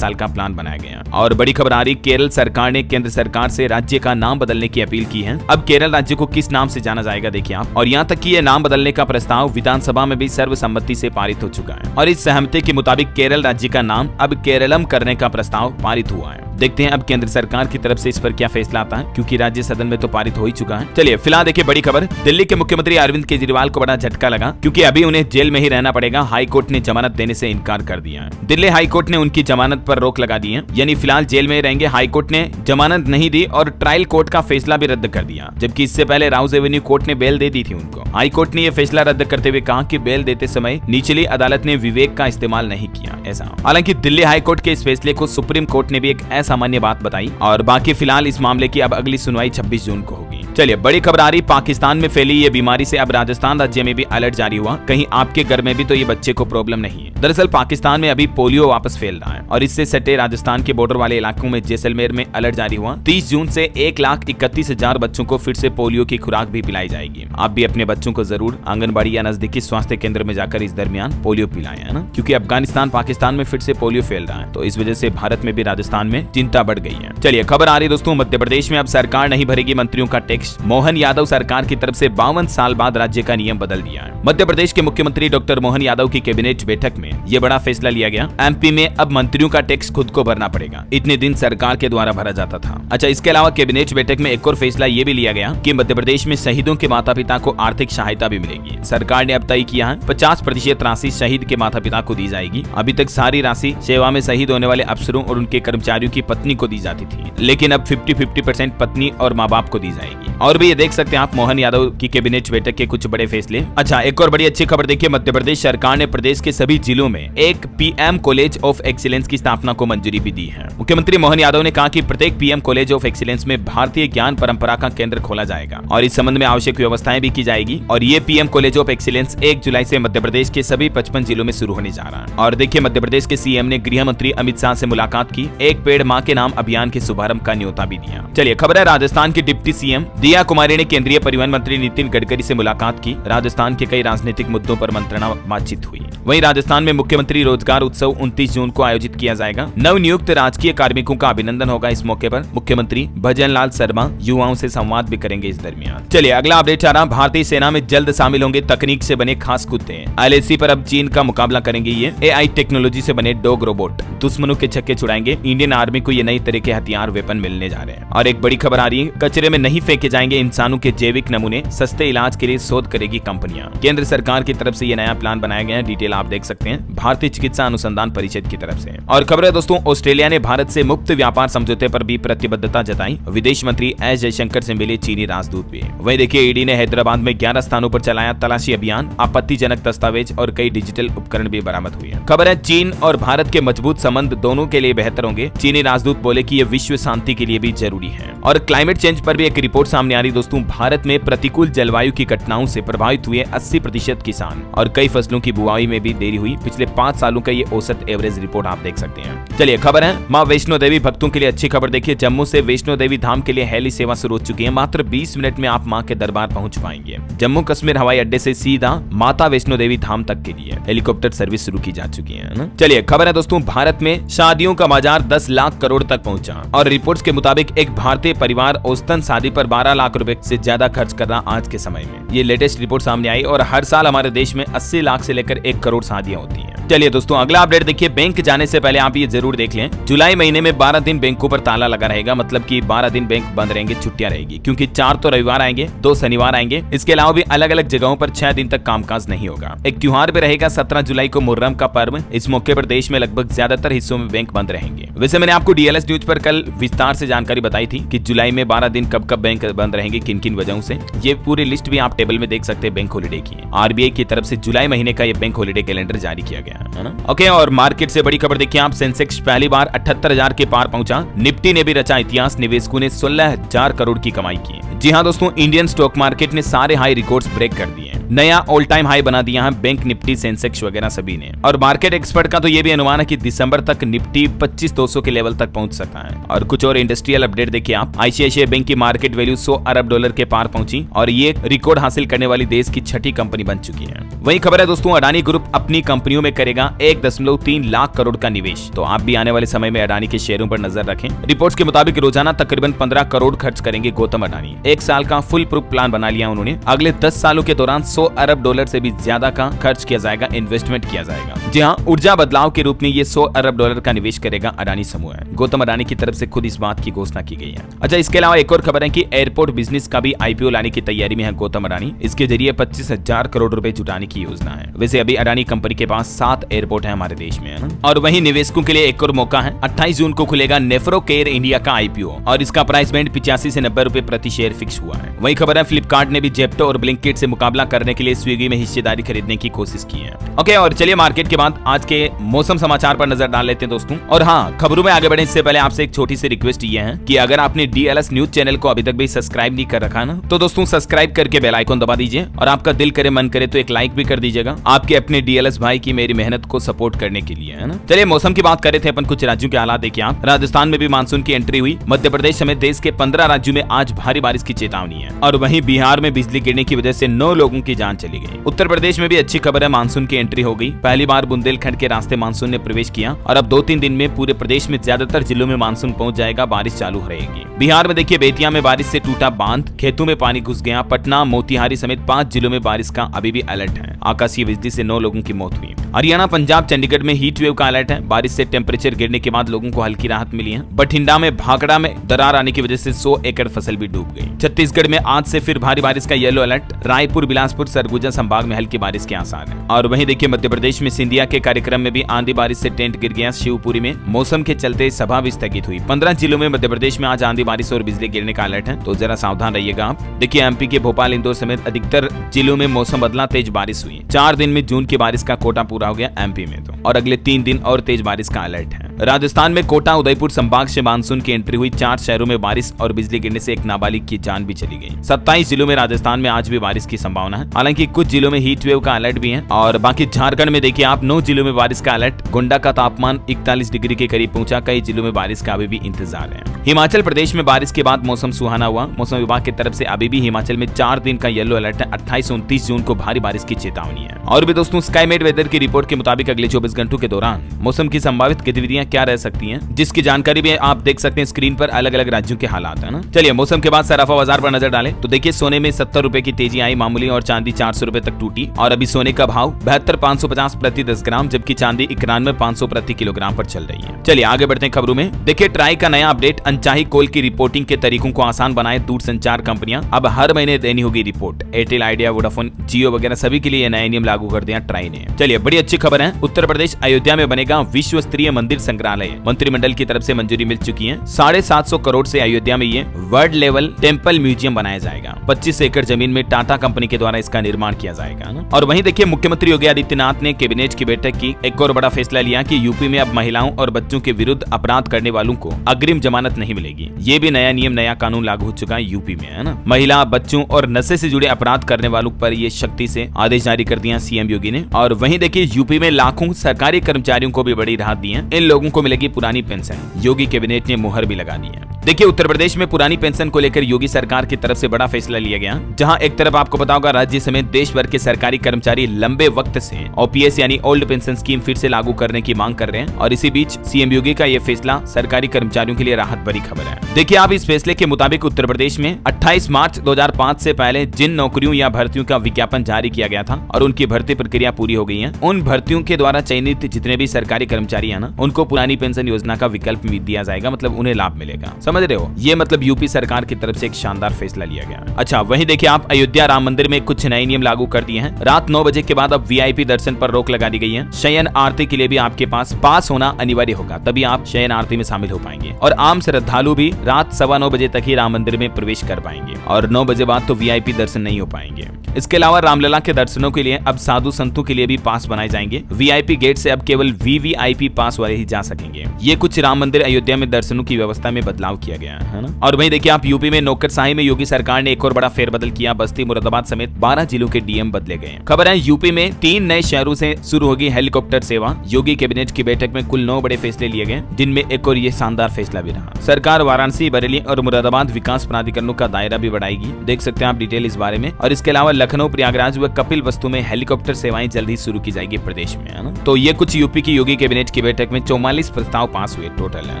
साल का प्लान बनाया गया। और बड़ी खबर आ रही, केरल सरकार ने केंद्र सरकार से राज्य का नाम बदलने की अपील की है। अब केरल राज्य को किस नाम से जाना जाएगा देखिए आप। और यहाँ तक कि ये नाम बदलने का प्रस्ताव विधानसभा में भी सर्वसम्मति से पारित हो चुका है और इस सहमति के मुताबिक केरल राज्य का नाम अब केरलम करने का प्रस्ताव पारित हुआ है। देखते हैं अब केंद्र सरकार की तरफ से इस पर क्या फैसला आता है, क्योंकि राज्य सदन में तो पारित हो ही चुका है। चलिए फिलहाल देखिए बड़ी खबर, दिल्ली के मुख्यमंत्री अरविंद केजरीवाल को बड़ा झटका लगा, क्योंकि अभी उन्हें जेल में ही रहना पड़ेगा। हाई कोर्ट ने जमानत देने से इनकार कर दिया है। दिल्ली हाई कोर्ट ने उनकी जमानत पर रोक लगा दी है, यानी फिलहाल जेल में ही रहेंगे। हाई कोर्ट ने जमानत नहीं दी और ट्रायल कोर्ट का फैसला भी रद्द कर दिया, जबकि इससे पहले राउज एवेन्यू कोर्ट ने बेल दे दी थी उनको। हाई कोर्ट ने यह फैसला रद्द करते हुए कहा कि बेल देते समय निचली अदालत ने विवेक का इस्तेमाल नहीं किया ऐसा। हालांकि दिल्ली हाई कोर्ट के इस फैसले को सुप्रीम कोर्ट ने भी एक असामान्य बात बताई और बाकी फिलहाल इस मामले की अब अगली सुनवाई 26 जून को होगी। चलिए बड़ी खबर आ रही, पाकिस्तान में फैली ये बीमारी से अब राजस्थान राज्य में भी अलर्ट जारी हुआ। कहीं आपके घर में भी तो ये बच्चे को प्रॉब्लम नहीं है। दरअसल पाकिस्तान में अभी पोलियो वापस फैल रहा है और इससे सटे राजस्थान के बॉर्डर वाले इलाकों में जैसलमेर में अलर्ट जारी हुआ। 30 जून से 1,31,000 बच्चों को फिर से पोलियो की खुराक भी पिलाई जाएगी। आप भी अपने बच्चों को जरूर आंगनबाड़ी या नजदीकी स्वास्थ्य केंद्र में जाकर इस दरमियान पोलियो पिलाएं, है ना, क्योंकि अफगानिस्तान पाकिस्तान में फिर से पोलियो फैल रहा है, तो इस वजह से भारत में भी राजस्थान में चिंता बढ़ गई है। चलिए खबर आ रही दोस्तों, मध्य प्रदेश में अब सरकार नहीं भरेगी मंत्रियों का टैक्स। मोहन यादव सरकार की तरफ से 52 साल बाद राज्य का नियम बदल दिया है। मध्य प्रदेश के मुख्यमंत्री डॉक्टर मोहन यादव की कैबिनेट बैठक में यह बड़ा फैसला लिया गया। एमपी में अब मंत्रियों का टैक्स खुद को भरना पड़ेगा, इतने दिन सरकार के द्वारा भरा जाता था। अच्छा, इसके अलावा कैबिनेट बैठक में एक और फैसला ये भी लिया गया कि मध्य प्रदेश में शहीदों के माता पिता को आर्थिक सहायता भी मिलेगी। सरकार ने अब तय किया है 50% राशि शहीद के माता पिता को दी जाएगी। अभी तक सारी राशि सेवा में शहीद होने वाले अफसरों और उनके कर्मचारियों की पत्नी को दी जाती थी, लेकिन अब 50-50% पत्नी और माँ बाप को दी जाएगी। और भी ये देख सकते हैं आप मोहन यादव की कैबिनेट बैठक के कुछ बड़े फैसले। अच्छा, एक और बड़ी अच्छी खबर देखिए, मध्य प्रदेश सरकार ने प्रदेश के सभी जिलों में एक पीएम कॉलेज ऑफ एक्सीलेंस की स्थापना को मंजूरी भी दी है। मुख्यमंत्री मोहन यादव ने कहा कि प्रत्येक पीएम कॉलेज ऑफ एक्सीलेंस में भारतीय ज्ञान परंपरा का केंद्र खोला जाएगा और इस संबंध में आवश्यक व्यवस्थाएं भी की जाएगी। और ये पीएम कॉलेज ऑफ एक्सीलेंस 1 जुलाई से मध्य प्रदेश के सभी 55 जिलों में शुरू होने जा रहा है। और देखिए मध्य प्रदेश के सीएम ने गृह मंत्री अमित शाह से मुलाकात की, एक पेड़ मां के नाम अभियान के शुभारंभ का न्योता भी दिया। चलिए खबर है, राजस्थान की डिप्टी सीएम दिया कुमारी ने केंद्रीय परिवहन मंत्री नितिन गडकरी से मुलाकात की। राजस्थान के कई राजनीतिक मुद्दों पर मंत्रणा बातचीत हुई। वहीं राजस्थान में मुख्यमंत्री रोजगार उत्सव 29 जून को आयोजित किया जाएगा। नवनियुक्त राजकीय कार्मिकों का अभिनंदन होगा इस मौके पर। मुख्यमंत्री भजन लाल शर्मा युवाओं से संवाद भी करेंगे इस दरमियान। चलिए अगला अपडेट आ रहा, भारतीय सेना में जल्द शामिल होंगे तकनीक से बने खास कुत्ते। LAC पर अब चीन का मुकाबला करेंगे ये AI टेक्नोलॉजी से बने डॉग रोबोट। दुश्मनों के छक्के छुड़ाएंगे। इंडियन आर्मी को ये नई तरह के हथियार वेपन मिलने जा रहे हैं। और एक बड़ी खबर आ रही है, कचरे में नहीं फेंके जाएंगे इंसानों के जैविक नमूने, सस्ते इलाज के लिए शोध करेगी कंपनियां। केंद्र सरकार की तरफ से ये नया प्लान बनाया गया है। डिटेल आप देख सकते हैं भारतीय चिकित्सा अनुसंधान परिषद की तरफ से। और खबर है दोस्तों, ऑस्ट्रेलिया ने भारत से मुक्त व्यापार समझौते पर भी प्रतिबद्धता जताई। विदेश मंत्री एस जयशंकर से मिले चीनी राजदूत भी। वहीं देखिए ईडी ने हैदराबाद में 11 स्थानों पर चलाया तलाशी अभियान। आपत्तिजनक दस्तावेज और कई डिजिटल उपकरण भी बरामद हुए। खबर है, चीन और भारत के मजबूत संबंध दोनों के लिए बेहतर होंगे। चीनी राजदूत बोले कि ये विश्व शांति के लिए भी जरूरी है। और क्लाइमेट चेंज पर भी एक रिपोर्ट सामने आ रही दोस्तों। भारत में प्रतिकूल जलवायु की घटनाओं से प्रभावित हुए 80% किसान और कई फसलों की बुआई में भी देरी हुई। पिछले 5 सालों का ये औसत एवरेज रिपोर्ट आप देख सकते हैं। चलिए खबर है, मां वैष्णो देवी भक्तों के लिए अच्छी खबर देखिए। जम्मू से वैष्णो देवी धाम के लिए हेली सेवा शुरू हो चुकी है। मात्र 20 मिनट में आप मां के दरबार पहुंच पाएंगे। जम्मू कश्मीर हवाई अड्डे से सीधा माता वैष्णो देवी धाम तक के लिए हेलीकॉप्टर सर्विस शुरू की जा चुकी है ना। चलिए खबर है दोस्तों, भारत में शादियों का बाजार 10 लाख करोड़ तक पहुंचा। और रिपोर्ट्स के मुताबिक एक भारतीय परिवार औसतन शादी पर 12 लाख रुपए से ज्यादा खर्च कर रहा आज के समय में। ये लेटेस्ट रिपोर्ट सामने आई। और हर साल हमारे देश में 80 लाख से लेकर 1 करोड़ शादियां होती हैं। चलिए दोस्तों अगला अपडेट देखिए, बैंक जाने से पहले आप ये जरूर देख लें, जुलाई महीने में 12 दिन बैंकों पर ताला लगा रहेगा। मतलब कि 12 दिन बैंक बंद रहेंगे, छुट्टियां रहेगी, क्योंकि 4 तो रविवार आएंगे, 2 शनिवार आएंगे। इसके अलावा भी अलग अलग जगहों पर 6 दिन तक कामकाज नहीं होगा। एक त्योहार भी रहेगा 17 जुलाई को, मुहर्रम का पर्व। इस मौके पर देश में लगभग ज्यादातर हिस्सों में बैंक बंद रहेंगे। वैसे मैंने आपको DLS न्यूज पर कल विस्तार से जानकारी बताई थी कि जुलाई में 12 दिन कब कब बैंक बंद रहेंगे, किन किन वजहों से। ये पूरी लिस्ट भी आप टेबल में देख सकते हैं बैंक हॉलिडे की। RBI की तरफ से जुलाई महीने का ये बैंक हॉलिडे कैलेंडर जारी किया गया है ना। ओके, और मार्केट से बड़ी खबर देखिए आप, सेंसेक्स पहली बार 78,000 के पार पहुंचा। निफ्टी ने भी रचा इतिहास, निवेशकों ने 16,000 करोड़ की कमाई की। जी हां दोस्तों, इंडियन स्टॉक मार्केट ने सारे हाई रिकॉर्ड्स ब्रेक कर दिए। नया ऑल टाइम हाई बना दिया है बैंक निफ्टी, सेंसेक्स वगैरह सभी ने। और मार्केट एक्सपर्ट का तो ये भी अनुमान है कि दिसंबर तक निफ्टी 25,200 के लेवल तक पहुंच सकता है। और कुछ और इंडस्ट्रियल अपडेट देखिए आप, आईसीआईसीआई बैंक की मार्केट वैल्यू $100 अरब के पार पहुंची और ये रिकॉर्ड हासिल करने वाली देश की छठी कंपनी बन चुकी है। वही खबर है दोस्तों, अडानी ग्रुप अपनी कंपनियों में करेगा 1.3 लाख करोड़ का निवेश। तो आप भी आने वाले समय में अडानी के शेयरों पर नजर रखें। रिपोर्ट्स के मुताबिक रोजाना तकरीबन 15 करोड़ खर्च करेंगे गौतम अडानी। एक साल का फुल प्रूफ प्लान बना लिया उन्होंने। अगले 10 सालों के दौरान $100 अरब से भी ज्यादा का खर्च किया जाएगा, इन्वेस्टमेंट किया जाएगा। जी हाँ, ऊर्जा बदलाव के रूप में ये $100 अरब का निवेश करेगा अडानी समूह है। गौतम अडानी की तरफ से खुद इस बात की घोषणा की गई है। अच्छा, इसके अलावा एक और खबर है कि एयरपोर्ट बिजनेस का भी आईपीओ लाने की तैयारी में है गौतम अडानी। इसके जरिए 25,000 करोड़ रुपए जुटाने की योजना है। वैसे अभी अडानी कंपनी के पास 7 एयरपोर्ट है हमारे देश में, है ना। और वहीं निवेशकों के लिए एक और मौका है, 28 जून को खुलेगा नेफ्रो केयर इंडिया का आईपीओ और इसका प्राइस बैंड 85 से 90 रुपए प्रति शेयर फिक्स हुआ है। वही खबर है, फ्लिपकार्ट ने भी जेप्टो और ब्लिंकिट से मुकाबला करने के लिए स्विगी में हिस्सेदारी खरीदने की कोशिश की है। ओके, और चलिए मार्केट के बाद आज के मौसम समाचार पर नजर डाल लेते हैं दोस्तों। और हाँ, खबरों में आगे बढ़ने इससे पहले आपसे एक छोटी सी रिक्वेस्ट ये है कि अगर आपने डीएलएस न्यूज चैनल को अभी तक भी सब्सक्राइब नहीं कर रखा ना, तो दोस्तों सब्सक्राइब करके बेल आइकन दबा दीजिए और आपका दिल करे मन करे तो एक लाइक भी कर दीजिएगा, आपके अपने डीएलएस भाई की मेरी मेहनत को सपोर्ट करने के लिए, है ना। चलिए मौसम की बात कर रहे थे अपन, कुछ राज्यों के हालात देखिए आप। राजस्थान में भी मानसून की एंट्री हुई। मध्य प्रदेश समेत देश के 15 राज्यों में आज भारी बारिश की चेतावनी है। और वहीं बिहार में बिजली गिरने की वजह से 9 लोगों की जान चली गई। उत्तर प्रदेश में भी अच्छी खबर है, मानसून की एंट्री हो गई। पहली बार बुंदेलखंड के रास्ते मानसून ने प्रवेश किया और अब 2-3 दिन में पूरे प्रदेश में ज्यादातर जिलों में मानसून पहुंच जाएगा, बारिश चालू रहेगी। बिहार में देखिए बेतिया में बारिश से टूटा बांध, खेतों में पानी घुस गया। पटना, मोतिहारी समेत 5 जिलों में बारिश का अभी भी अलर्ट है। आकाशीय बिजली से 9 लोगों की मौत हुई। हरियाणा, पंजाब, चंडीगढ़ में हीट वेव का अलर्ट है। बारिश से टेम्परेचर गिरने के बाद लोगों को हल्की राहत मिली है। बठिंडा में भाखड़ा में दरार आने की वजह से 100 एकड़ फसल भी डूब गई। छत्तीसगढ़ में आज से फिर भारी बारिश का येलो अलर्ट। रायपुर, बिलासपुर, सरगुजा संभाग में हल्की बारिश के आसार है। और वहीं देखिए मध्य प्रदेश में सिंधिया के कार्यक्रम में भी आंधी बारिश से टेंट गिर गया। शिवपुरी में मौसम के चलते सभा भी स्थगित हुई। 15 जिलों में मध्य प्रदेश में आज आंधी बारिश और बिजली गिरने का अलर्ट है, तो जरा सावधान रहिएगा आप। देखिए एमपी के भोपाल, इंदौर समेत अधिकतर जिलों में मौसम बदला, तेज बारिश हुई। 4 दिन में जून की बारिश का कोटा पूरा हो गया एमपी में तो, और अगले 3 दिन और तेज बारिश का अलर्ट है। राजस्थान में कोटा, उदयपुर संभाग से मानसून की एंट्री हुई। 4 शहरों में बारिश और बिजली गिरने से एक नाबालिग की जान भी चली गई। 27 जिलों में राजस्थान में आज भी बारिश की संभावना है। हालांकि कुछ जिलों में हीट वेव का अलर्ट भी है। और बाकी झारखंड में देखिए आप 9 जिलों में बारिश का अलर्ट। गोंडा का तापमान 41 डिग्री के करीब पहुंचा। कई जिलों में बारिश का अभी भी इंतजार है। हिमाचल प्रदेश में बारिश के बाद मौसम सुहाना हुआ। मौसम विभाग की तरफ से अभी भी हिमाचल में 4 दिन का येलो अलर्ट है। 28-29 जून को भारी बारिश की चेतावनी है। और भी दोस्तों स्काईमेट वेदर की रिपोर्ट के मुताबिक अगले 24 घंटों के दौरान मौसम की संभावित गतिविधियां क्या रह सकती हैं, जिसकी जानकारी भी आप देख सकते हैं स्क्रीन पर। अलग अलग राज्यों के हालात है ना। चलिए मौसम के बाद सराफा बाजार पर नजर डालें तो देखिए सोने में 70 रुपए की तेजी आई मामूली और चांदी 400 रुपए तक टूटी। और अभी सोने का भाव 72,550 प्रति 10 ग्राम, जबकि चांदी 91,500 प्रति किलोग्राम पर चल रही है। चलिए आगे बढ़ते हैं खबरों में। देखिए ट्राई का नया अपडेट, अनचाही कॉल की रिपोर्टिंग के तरीकों को आसान बनाए दूरसंचार कंपनियां। अब हर महीने देनी होगी रिपोर्ट। एयरटेल, आइडिया, वोडाफोन, जियो वगैरह सभी के लिए नया नियम लागू कर दिया ट्राई ने। चलिए बड़ी अच्छी खबर है, उत्तर प्रदेश अयोध्या में बनेगा विश्व स्तरीय मंदिर संग्रहालय। मंत्रिमंडल की तरफ से मंजूरी मिल चुकी है। 750 करोड़ से अयोध्या में ये वर्ल्ड लेवल टेम्पल म्यूजियम बनाया जाएगा। 25 एकड़ जमीन में टाटा कंपनी के द्वारा इसका निर्माण किया जाएगा ना। और वहीं देखिए मुख्यमंत्री योगी आदित्यनाथ ने कैबिनेट की बैठक की एक और बड़ा फैसला लिया कि यूपी में अब महिलाओं और बच्चों के विरुद्ध अपराध करने वालों को अग्रिम जमानत नहीं मिलेगी। ये भी नया नियम, नया कानून लागू हो चुका है यूपी में, है ना। महिला, बच्चों और नशे से जुड़े अपराध करने वालों पर ये सख्ती से आदेश जारी कर दिया सीएम योगी ने। और वहीं देखिए यूपी में लाखों सरकारी कर्मचारियों को भी बड़ी राहत दी है। इन लोगों को मिलेगी पुरानी पेंशन। योगी कैबिनेट ने मुहर भी लगा दी है। देखिए उत्तर प्रदेश में पुरानी पेंशन को लेकर योगी सरकार की तरफ से बड़ा फैसला लिया गया, जहां एक तरफ आपको पता होगा राज्य समेत देश भर के सरकारी कर्मचारी लंबे वक्त से ओपीएस यानी ओल्ड पेंशन स्कीम फिर से लागू करने की मांग कर रहे हैं। और इसी बीच सीएम योगी का ये फैसला सरकारी कर्मचारियों के लिए राहत भरी खबर है। देखिए आप इस फैसले के मुताबिक उत्तर प्रदेश में 28 मार्च 2005 से पहले जिन नौकरियों या भर्तियों का विज्ञापन जारी किया गया था और उनकी भर्ती प्रक्रिया पूरी हो गई है, उन भर्तियों के द्वारा चयनित जितने भी सरकारी कर्मचारी है ना, उनको पुरानी पेंशन योजना का विकल्प दिया जाएगा, मतलब उन्हें लाभ मिलेगा। समझ रहे हो, ये मतलब यूपी सरकार की तरफ से एक शानदार फैसला लिया गया। अच्छा वहीं देखिए आप अयोध्या राम मंदिर में कुछ नए नियम लागू कर दिए हैं। रात 9 बजे के बाद अब वीआईपी दर्शन पर रोक लगा दी गई है। शयन आरती के लिए भी आपके पास होना अनिवार्य होगा, तभी आप शयन आरती में शामिल हो पाएंगे। और आम श्रद्धालु भी रात 9:15 बजे तक ही राम मंदिर में प्रवेश कर पाएंगे और 9 बजे बाद तो वीआईपी दर्शन नहीं हो पाएंगे। इसके अलावा रामलला के दर्शनों के लिए अब साधु संतों के लिए भी पास बनाए जाएंगे। वीआईपी गेट से अब केवल वीवीआईपी पास वाले ही जा सकेंगे। ये कुछ राम मंदिर अयोध्या में दर्शनों की व्यवस्था में बदलाव किया गया है ना। और वहीं देखिए आप यूपी में नौकरशाही में योगी सरकार ने एक और बड़ा फेरबदल किया। बस्ती मुरादाबाद समेत 12 जिलों के डीएम बदले गए। खबर है यूपी में 3 नए शहरों से शुरू होगी हेलीकॉप्टर सेवा। योगी कैबिनेट की बैठक में कुल 9 बड़े फैसले लिए गए, जिनमें एक और ये शानदार फैसला भी रहा। सरकार वाराणसी, बरेली और मुरादाबाद विकास प्राधिकरणों का दायरा भी बढ़ाएगी। देख सकते हैं आप डिटेल इस बारे में। और इसके अलावा लखनऊ, प्रयागराज व कपिल वस्तु में हेलीकॉप्टर सेवाएं जल्द ही शुरू की जाएगी प्रदेश में, है ना। तो ये कुछ यूपी की योगी कैबिनेट की बैठक में 44 प्रस्ताव पास हुए टोटल, है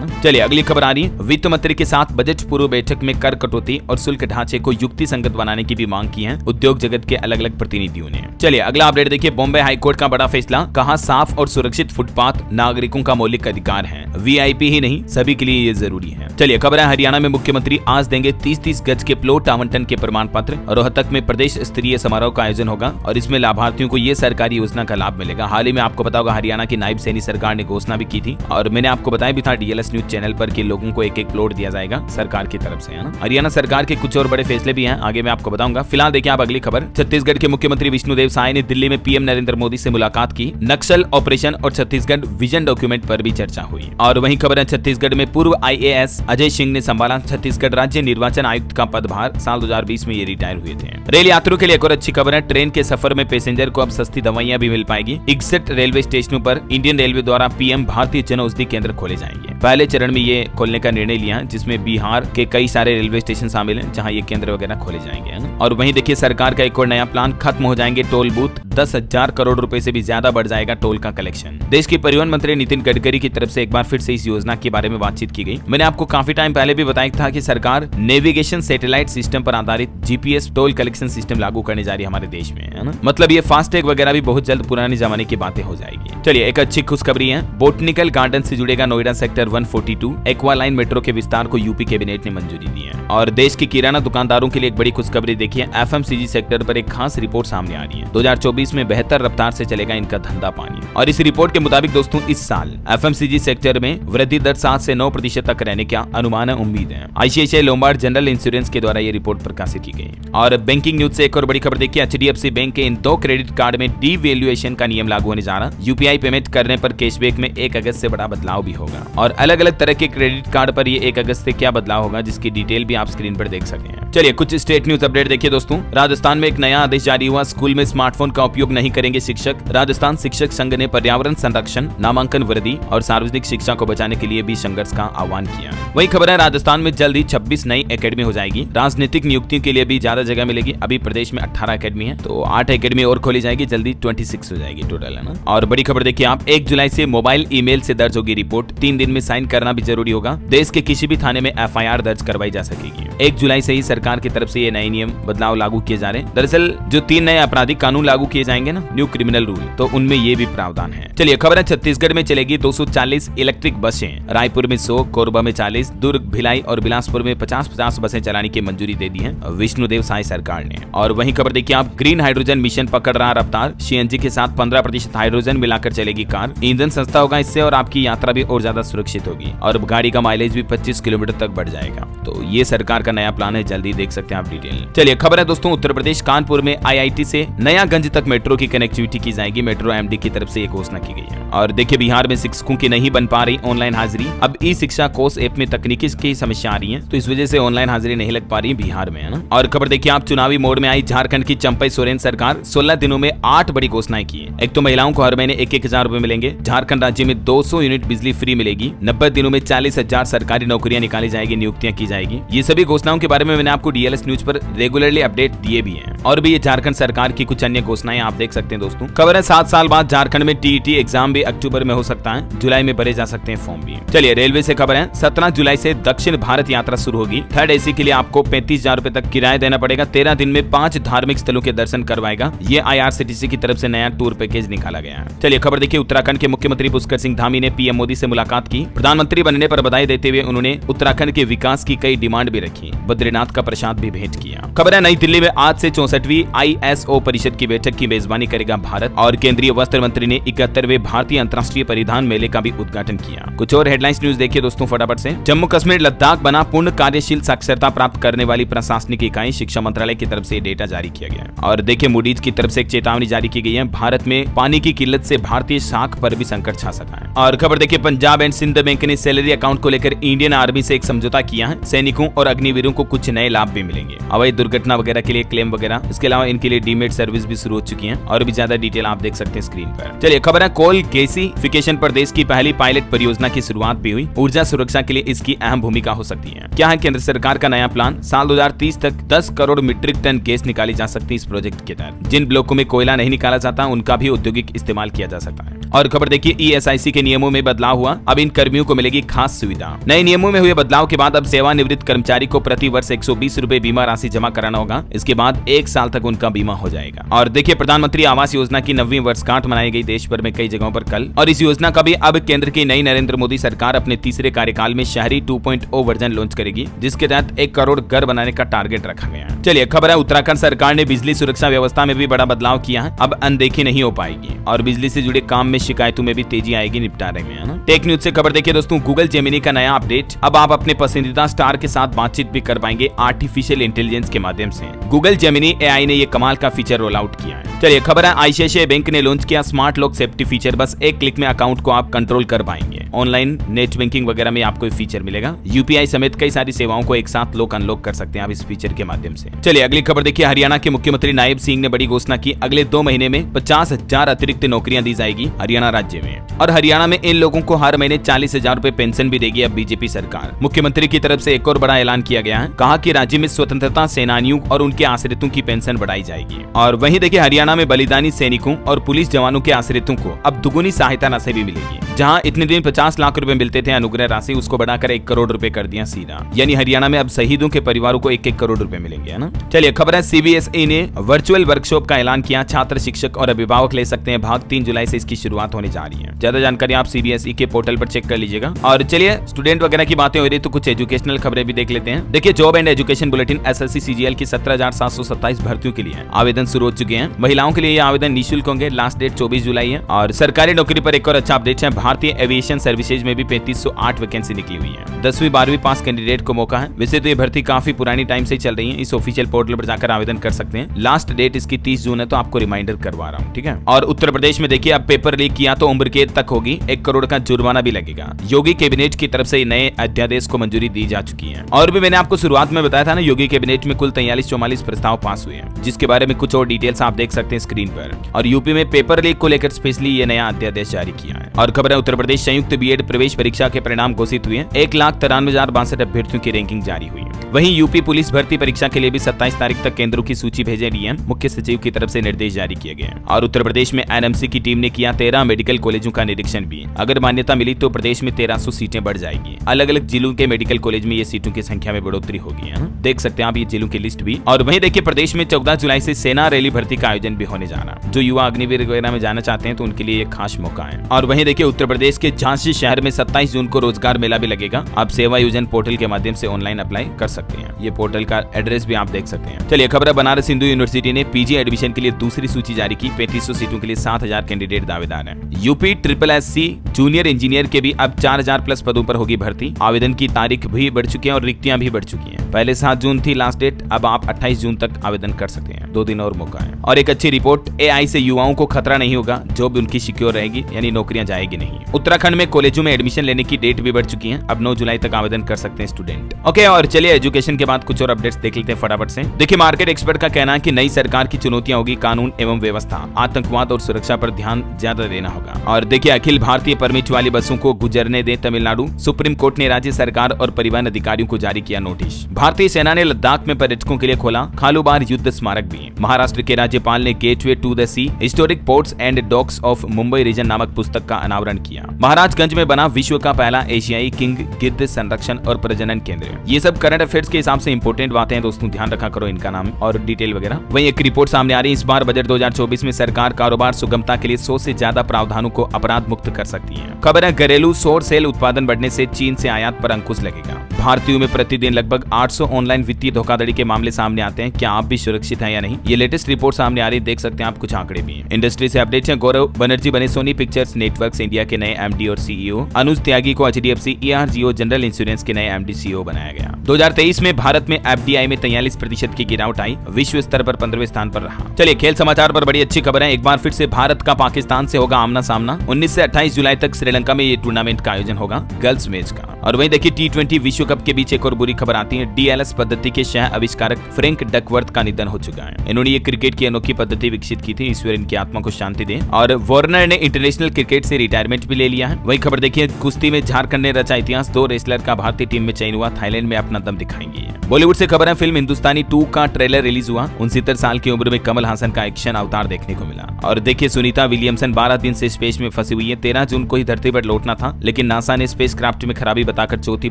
ना। चलिए अगली खबर आ रही है। वित्त मंत्री के साथ बजट पूर्व बैठक में कर कटौती और शुल्क ढांचे को युक्ति संगत बनाने की भी मांग की है उद्योग जगत के अलग अलग प्रतिनिधियों ने। चलिए अगला अपडेट देखिए। बॉम्बे हाईकोर्ट का बड़ा फैसला, कहा साफ और सुरक्षित फुटपाथ नागरिकों का मौलिक अधिकार है। वीआईपी ही नहीं सभी के लिए ये जरूरी है। चलिए खबर है हरियाणा में मुख्यमंत्री आज देंगे 30-30 गज के प्लॉट आवंटन के प्रमाण पत्र। रोहतक में प्रदेश स्तरीय समारोह का आयोजन होगा और इसमें लाभार्थियों को ये सरकारी योजना का लाभ मिलेगा। हाल ही में आपको पता होगा हरियाणा की नायब सैनी सरकार ने घोषणा भी की थी और मैंने आपको बताया भी था डीएलएस न्यूज चैनल पर कि लोगों को एक प्लॉट दिया जाएगा सरकार की तरफ से, है ना। हरियाणा सरकार के कुछ और बड़े फैसले भी हैं, आगे मैं आपको बताऊंगा। फिलहाल देखिए आप अगली खबर। छत्तीसगढ़ के मुख्यमंत्री विष्णुदेव साय ने दिल्ली में पीएम नरेंद्र मोदी से मुलाकात की। नक्सल ऑपरेशन और छत्तीसगढ़ विजन डॉक्यूमेंट पर भी चर्चा हुई। और वहीं खबर है छत्तीसगढ़ में पूर्व आईएएस अजय सिंह ने संभाला छत्तीसगढ़ राज्य निर्वाचन आयुक्त का पदभार। साल 2020 में ये रिटायर हुए थे। रेल यात्रियों के लिए एक और अच्छी खबर है। ट्रेन के सफर में पैसेंजर को अब सस्ती दवाइयां भी मिल पाएगी। 61 रेलवे स्टेशनों पर इंडियन रेलवे द्वारा पीएम भारतीय जन औषधि केंद्र खोले जाएंगे। पहले चरण में ये खोलने का निर्णय लिया है, जिसमें बिहार के कई सारे रेलवे स्टेशन शामिल हैं जहां ये केंद्र वगैरह खोले जाएंगे, है ना। और वहीं देखिए सरकार का एक और नया प्लान, खत्म हो जाएंगे टोल बूथ। 10,000 करोड़ रुपए से भी ज्यादा बढ़ जाएगा टोल का कलेक्शन। देश के परिवहन मंत्री नितिन गडकरी की तरफ से एक बार फिर से इस योजना के बारे में बातचीत की गई। मैंने आपको काफी टाइम पहले भी बताया था कि सरकार नेविगेशन सैटेलाइट सिस्टम पर आधारित जीपीएस टोल कलेक्शन सिस्टम लागू करने जा रही है हमारे देश में, है ना। मतलब ये फास्टैग वगैरह भी बहुत जल्द पुराने जमाने की बातें हो जाएगी। चलिए एक अच्छी खुशखबरी है। बोटनिकल गार्डन से जुड़ेगा Noida sector 142। Aqua line metro के विस्तार को यूपी कैबिनेट ने मंजूरी दी है। और देश के किराना दुकानदारों के लिए एक बड़ी खुशखबरी देखिए। एफएमसीजी सेक्टर पर एक खास रिपोर्ट सामने आ रही है। 2024 में बेहतर रफ्तार से चलेगा इनका धंधा पानी। और इस रिपोर्ट के मुताबिक दोस्तों इस साल एफएमसीजी सेक्टर में वृद्धि दर 7 से 9% तक रहने का अनुमान है, उम्मीद है। आईसीआईसीआई लोम्बार्ड जनरल इंश्योरेंस के द्वारा ये रिपोर्ट प्रकाशित की गई। और बैंकिंग न्यूज से एक और बड़ी खबर देखिए। एचडीएफसी बैंक के इन 2 क्रेडिट कार्ड में डीवैल्यूएशन का नियम लागू होने जा रहा। यूपीआई पेमेंट करने पर कैशबैक में 1 अगस्त से बड़ा बदलाव भी होगा। और अलग अलग तरह के क्रेडिट कार्ड पर ये 1 अगस्त से क्या बदलाव होगा, जिसकी डिटेल भी आप स्क्रीन पर देख सकते हैं। चलिए कुछ स्टेट न्यूज अपडेट देखिए दोस्तों। राजस्थान में एक नया आदेश जारी हुआ। स्कूल में स्मार्टफोन का उपयोग नहीं करेंगे शिक्षक। राजस्थान शिक्षक संघ ने पर्यावरण संरक्षण, नामांकन वृद्धि और सार्वजनिक शिक्षा को बचाने के लिए भी संघर्ष का आह्वान किया। वही खबर है राजस्थान में जल्द ही 26 नई एकेडमी हो जाएगी। राजनीतिक नियुक्तियों के लिए भी ज्यादा जगह मिलेगी। अभी प्रदेश में 18 एकेडमी है, तो 8 एकेडमी और खोली जाएगी। जल्दी 26 हो जाएगी टोटल, है ना। और बड़ी खबर देखिए आप, 1 जुलाई से मोबाइल ईमेल से दर्ज होगी रिपोर्ट। 3 दिन में साइन करना भी जरूरी होगा। देश के किसी भी थाने में एफआईआर दर्ज करवाई जा सकेगी। 1 जुलाई से ही सरकार की तरफ से ये नए नियम बदलाव लागू किए जा रहे हैं। दरअसल जो 3 नए आपराधिक कानून लागू किए जाएंगे ना, न्यू क्रिमिनल रूल, तो उनमें ये भी प्रावधान है। चलिए खबर है छत्तीसगढ़ में चलेगी 240 इलेक्ट्रिक बसें। रायपुर में 100, कोरबा में 40, दुर्ग, भिलाई और बिलासपुर में 50-50 बसें चलाने की मंजूरी दे दी है विष्णुदेव साय सरकार ने। और वहीं खबर देखिए आप, ग्रीन हाइड्रोजन मिशन पकड़ रहा रफ्तार। सीएनजी के साथ 15% हाइड्रोजन मिलाकर चलेगी कार। ईंधन सस्ता होगा इससे और आपकी यात्रा भी और ज्यादा सुरक्षित होगी। और गाड़ी का माइलेज भी 25 किलोमीटर तक बढ़ जाएगा। तो ये सरकार का नया प्लान है, जल्दी देख सकते हैं आप डिटेल। चलिए खबर है दोस्तों, उत्तर प्रदेश कानपुर में आईआईटी से नयागंज तक मेट्रो की कनेक्टिविटी की जाएगी। मेट्रो एमडी की तरफ से ये घोषणा की गई है। और देखिए बिहार में शिक्षकों की नहीं बन पा रही ऑनलाइन हाजिरी। अब ई शिक्षा कोर्स ऐप में तकनीकी की समस्या आ रही है, तो इस वजह से ऑनलाइन हाजिरी नहीं लग पा रही बिहार में, है ना। और खबर देखिए आप, चुनावी मोड में आई झारखंड की चंपई सोरेन सरकार। 16 दिनों में 8 बड़ी घोषणाएं की है। एक तो महिलाओं को हर महीने 1,000 रुपए मिलेंगे। झारखंड राज्य में 200 यूनिट बिजली फ्री मिलेगी। 90 दिनों में 40,000 सरकारी नौकरियां निकाली जाएगी, नियुक्तियां की जाएगी। ये सभी घोषणाओं के बारे में मैंने आपको डीएलएस न्यूज पर रेगुलरली अपडेट दिए भी हैं। और भी ये झारखंड सरकार की कुछ अन्य घोषणाएं आप देख सकते हैं दोस्तों। खबर है 7 साल बाद झारखंड में टीईटी एग्जाम भी अक्टूबर में हो सकता है। जुलाई में भरे जा सकते हैं फॉर्म भी। चलिए रेलवे से खबर है, 17 जुलाई से दक्षिण भारत यात्रा शुरू होगी। 3rd एसी के लिए आपको 35,000 रुपए तक किराया देना पड़ेगा। 13 दिन में 5 धार्मिक स्थलों के दर्शन करवाएगा। ये आईआरसीटीसी की तरफ से नया टूर पैकेज निकाला गया है। चलिए खबर देखिए, उत्तराखंड के मुख्यमंत्री पुष्कर सिंह धामी ने पीएम मोदी से मुलाकात की। प्रधानमंत्री बनने पर बधाई देते हुए उन्होंने उत्तराखंड के विकास की कई डिमांड भी रखी। बद्रीनाथ का प्रसाद भी भेंट किया। खबर है नई दिल्ली में आज से 64वीं ISO परिषद की बैठक की मेजबानी करेगा भारत और केंद्रीय वस्त्र मंत्री ने 71वें भारतीय अंतर्राष्ट्रीय परिधान मेले का भी उद्घाटन किया। कुछ और हेडलाइंस न्यूज देखिए दोस्तों फटाफट से। जम्मू कश्मीर लद्दाख बना पूर्ण कार्यशील साक्षरता प्राप्त करने वाली प्रशासनिक इकाई, शिक्षा मंत्रालय की तरफ से डेटा जारी किया गया। और देखिए मूडीज की तरफ से एक चेतावनी जारी की गई है, भारत में पानी की किल्लत से भारतीय साख पर भी संकट छा सका है। और खबर देखिए पंजाब एंड सिंध बैंक ने सैलरी अकाउंट को लेकर इंडियन आर्मी से एक समझौता किया है। सैनिकों और अग्निवीरों को कुछ नए लाभ भी मिलेंगे, अवैध दुर्घटना वगैरह के लिए क्लेम वगैरह। इसके अलावा इनके लिए डीमेट सर्विस भी शुरू हो चुकी है और भी ज्यादा डिटेल आप देख सकते हैं स्क्रीन पर। चलिए खबर है कोल गैसिफिकेशन पर देश की पहली पायलट परियोजना की शुरुआत भी हुई। ऊर्जा सुरक्षा के लिए इसकी अहम भूमिका हो सकती है। क्या है केंद्र सरकार का नया प्लान? साल 2030 तक 10 करोड़ मीट्रिक टन गैस निकाली जा सकती है इस प्रोजेक्ट के तहत। जिन ब्लॉकों में कोयला नहीं निकाला जाता उनका भी औद्योगिक इस्तेमाल किया जा सकता है। और खबर देखिए ESIC के नियमों में बदलाव हुआ, अब इन कर्मियों को मिलेगी खास सुविधा। नए नियमों में हुए बदलाव के बाद अब सेवानिवृत्त कर्मचारी को प्रति वर्ष 120 रुपए बीमा राशि जमा कराना होगा। इसके बाद 1 साल तक उनका बीमा हो जाएगा। और देखिए प्रधानमंत्री आवास योजना की 9वीं वर्षगांठ मनाई गई देश भर में कई जगहों पर कल। और इस योजना का भी अब केंद्र की नई नरेंद्र मोदी सरकार अपने तीसरे कार्यकाल में शहरी 2.0 वर्जन लॉन्च करेगी, जिसके तहत 1 करोड़ घर बनाने का टारगेट रखा गया है। चलिए खबर है उत्तराखंड सरकार ने बिजली सुरक्षा व्यवस्था में भी बड़ा बदलाव किया है। अब अनदेखी नहीं हो पाएगी और बिजली से जुड़े काम में शिकायतों में भी तेजी आएगी निपटारे में, है ना। टेक न्यूज से खबर देखिए दोस्तों, गूगल जेमिनी का नया अपडेट। अब आप अपने पसंदीदा स्टार के साथ बातचीत भी कर पाएंगे आर्टिफिशियल इंटेलिजेंस के माध्यम से। गूगल जेमिनी AI ने ये कमाल का फीचर रोल आउट किया है। चलिए खबर है ICICI बैंक ने लॉन्च किया स्मार्ट लॉक सेफ्टी फीचर। बस एक क्लिक में अकाउंट को आप कंट्रोल कर पाएंगे। ऑनलाइन नेट बैंकिंग वगैरह में आपको फीचर मिलेगा। UPI समेत कई सारी सेवाओं को एक साथ लॉक अनलॉक कर सकते हैं आप इस फीचर के माध्यम से। चलिए अगली खबर देखिए, हरियाणा के मुख्यमंत्री नायब सिंह ने बड़ी घोषणा की। अगले 2 महीने में 50,000 अतिरिक्त नौकरियां दी जाएगी हरियाणा राज्य में। और हरियाणा में इन लोगों को हर महीने 40,000 रुपए पेंशन भी देगी अब बीजेपी सरकार। मुख्यमंत्री की तरफ से एक और बड़ा ऐलान किया गया है, कहा कि राज्य में स्वतंत्रता सेनानियों और उनके आश्रितों की पेंशन बढ़ाई जाएगी। और वहीं देखिए हरियाणा में बलिदानी सैनिकों और पुलिस जवानों के आश्रितों को अब दुगुनी सहायता राशि भी मिलेगी। जहां इतने दिन 50 लाख रुपए मिलते थे अनुग्रह राशि, उसको बढ़ाकर 1 करोड़ रुपए कर दिया सीधा। यानी हरियाणा में अब शहीदों के परिवारों को 1-1 करोड़ रुपए मिलेंगे, है ना। चलिए खबर है CBSE ने वर्चुअल वर्कशॉप का ऐलान किया। छात्र, शिक्षक और अभिभावक ले सकते हैं भाग। 3 जुलाई से इसकी शुरुआत होने जा रही है। ज्यादा जानकारी आप CBSE के पोर्टल पर चेक कर लीजिएगा। और चलिए स्टूडेंट वगैरह की बातें हो रही तो कुछ एजुकेशनल खबरें भी देख लेते हैं। देखिए job and education bulletin SSC CGL की 17,727 भर्तियों के लिए आवेदन शुरू हो चुके हैं। महिलाओं के लिए ये आवेदन निःशुल्क होंगे। लास्ट डेट 24 जुलाई है। और सरकारी नौकरी पर एक और अच्छा अपडेट है, भारतीय एविएशन सर्विसेज में भी 3508 वैकेंसी निकली हुई है। 10वीं 12वीं पास कैंडिडेट को मौका है। वैसे तो ये भर्ती काफी पुरानी टाइम से चल रही है। इस ऑफिशियल पोर्टल पर जाकर आवेदन कर सकते हैं। लास्ट डेट इसकी 30 जून है, तो आपको रिमाइंडर करवा रहा हूँ, ठीक है। और उत्तर प्रदेश में देखिए अब पेपर लीक किया तो उम्र कैद तक होगी, 1 करोड़ का जुर्माना भी लगेगा। योगी कैबिनेट की तरफ से नए अध्यादेश को मंजूरी दी जा चुकी है। और भी मैंने आपको शुरुआत में बताया था ना, योगी कैबिनेट में कुल 43-44 प्रस्ताव पास हुए हैं, जिसके बारे में कुछ और डिटेल्स आप देख सकते हैं स्क्रीन पर। और यूपी में पेपर लीक को लेकर स्पेशली ये नया अध्यादेश जारी किया है। और खबर है उत्तर प्रदेश संयुक्त B.Ed प्रवेश परीक्षा के परिणाम घोषित हुए। 1,93,062 अभ्यर्थियों की रैंकिंग जारी हुई। वहीं यूपी पुलिस भर्ती परीक्षा के लिए भी 27 तारीख तक केंद्रों की सूची भेजे डीएम मुख्य सचिव की तरफ से निर्देश जारी किए गए। और उत्तर प्रदेश में NMC की टीम ने किया 13 मेडिकल कॉलेजों का निरीक्षण भी। अगर मान्यता मिली तो प्रदेश में 1300 सीटें बढ़ जाएगी। अलग अलग जिलों के मेडिकल कॉलेज में ये सीटों की संख्या में बढ़ोतरी होगी, है। देख सकते हैं आप ये जिलों की लिस्ट भी। और वहीं देखिए प्रदेश में 14 जुलाई से सेना रैली भर्ती का आयोजन भी होने जा रहा। जो युवा अग्निवीर वगैरह में जाना चाहते हैं तो उनके लिए एक खास मौका है। और वहीं देखिए उत्तर प्रदेश के झांसी शहर में 27 जून को रोजगार मेला भी लगेगा। आप सेवा योजन पोर्टल के माध्यम से ऑनलाइन अप्लाई कर सकते हैं। ये पोर्टल का एड्रेस भी आप देख सकते हैं। चलिए खबर है बनारस हिंदू यूनिवर्सिटी ने PG एडमिशन के लिए दूसरी सूची जारी की। 3500 सीटों के लिए 7000 कैंडिडेट दावेदार हैं। यूपी SSSC जूनियर इंजीनियर के भी अब 4000 प्लस पदों पर होगी भर्ती। आवेदन की तारीख भी बढ़ चुकी है और रिक्तियां भी बढ़ चुकी हैं। पहले 7 जून थी लास्ट डेट, अब आप 28 जून तक आवेदन कर सकते हैं। 2 दिन और मौका है। और एक अच्छी रिपोर्ट, AI से युवाओं को खतरा नहीं होगा, जॉब उनकी सिक्योर रहेगी, यानी नौकरियां जाएगी नहीं। उत्तराखंड में कॉलेजों में एडमिशन लेने की डेट भी बढ़ चुकी है। अब 9 जुलाई तक आवेदन कर सकते हैं स्टूडेंट। ओके, और चलिए एजुकेशन के बाद कुछ और अपडेट्स देख लेते हैं फटाफट से। देखिए मार्केट एक्सपर्ट का कहना है कि नई सरकार की चुनौतियां होगी कानून एवं व्यवस्था, आतंकवाद और सुरक्षा पर ध्यान ज्यादा देना होगा। और देखिए अखिल भारतीय परमिट वाली बसों को गुजरने दें तमिलनाडु। सुप्रीम कोर्ट ने राज्य सरकार और परिवहन अधिकारियों को जारी किया नोटिस। भारतीय सेना ने लद्दाख में पर्यटकों के लिए खोला खालूबार युद्ध स्मारक भी। महाराष्ट्र के राज्यपाल ने gateway to the sea historic ports and docks of Mumbai region नामक पुस्तक का अनावरण किया। महाराजगंज में बना विश्व का पहला एशियाई किंग गिद्ध संरक्षण और प्रजनन केंद्र। ये सब करंट अफेयर्स के हिसाब से इंपोर्टेंट बातें हैं दोस्तों, ध्यान रखा करो इनका नाम और डिटेल वगैरह। वहीं एक रिपोर्ट सामने आ रही है, इस बार बजट 2024 में सरकार कारोबार सुगमता के लिए 100 से ज्यादा प्रावधानों को अपराध मुक्त कर सकती है। खबर है, घरेलू सौर सेल उत्पादन बढ़ने से चीन से आयात पर अंकुश लगेगा। भारतीयों में प्रतिदिन लगभग 800 ऑनलाइन वित्तीय धोखाधड़ी के मामले सामने आते हैं। क्या आप भी सुरक्षित हैं या नहीं, ये लेटेस्ट रिपोर्ट सामने आ रही है, देख सकते हैं आप, कुछ आंकड़े भी हैं। इंडस्ट्री से अपडेट्स हैं। गौरव बनर्जी बने सोनी पिक्चर्स नेटवर्क्स इंडिया के नए एमडी और सीईओ। अनुज त्यागी को एचडीएफसी ईआरजीओ जनरल इंश्योरेंस के नए एमडी सीईओ बनाया गया। 2023 में भारत में एफडीआई में 43% की गिरावट आई, विश्व स्तर पर 15वें स्थान पर रहा। चलिए खेल समाचार पर बड़ी अच्छी खबर है। एक बार फिर से भारत का पाकिस्तान से होगा आमना सामना। 19 से 28 जुलाई तक श्रीलंका में ये टूर्नामेंट का आयोजन होगा, गर्ल्स मैच का। और वहीं देखिए T20 विश्व कप के बीच एक और बुरी खबर आती है। डीएलएस पद्धति के सह आविष्कारक फ्रैंक डकवर्थ का निधन हो चुका है। इन्होंने ये क्रिकेट की अनोखी पद्धति विकसित की थी, ईश्वर इनकी आत्मा को शांति दे। और वार्नर ने इंटरनेशनल क्रिकेट से रिटायरमेंट भी ले लिया है। वही खबर देखिए, कुश्ती में झारखंड ने रचा इतिहास, 2 रेसलर का भारतीय टीम में चयन हुआ, थाईलैंड में अपना दम दिखाएंगे। बॉलीवुड से खबर है, फिल्म हिंदुस्तानी 2 का ट्रेलर रिलीज हुआ। 69 साल की उम्र में कमल हासन का एक्शन अवतार देखने को मिला। और देखिए सुनीता विलियमसन 12 दिन से स्पेस में फंसी हुई है। 13 जून को ही धरती पर लौटना था, लेकिन नासा ने स्पेस क्राफ्ट में खराबी बताकर चौथी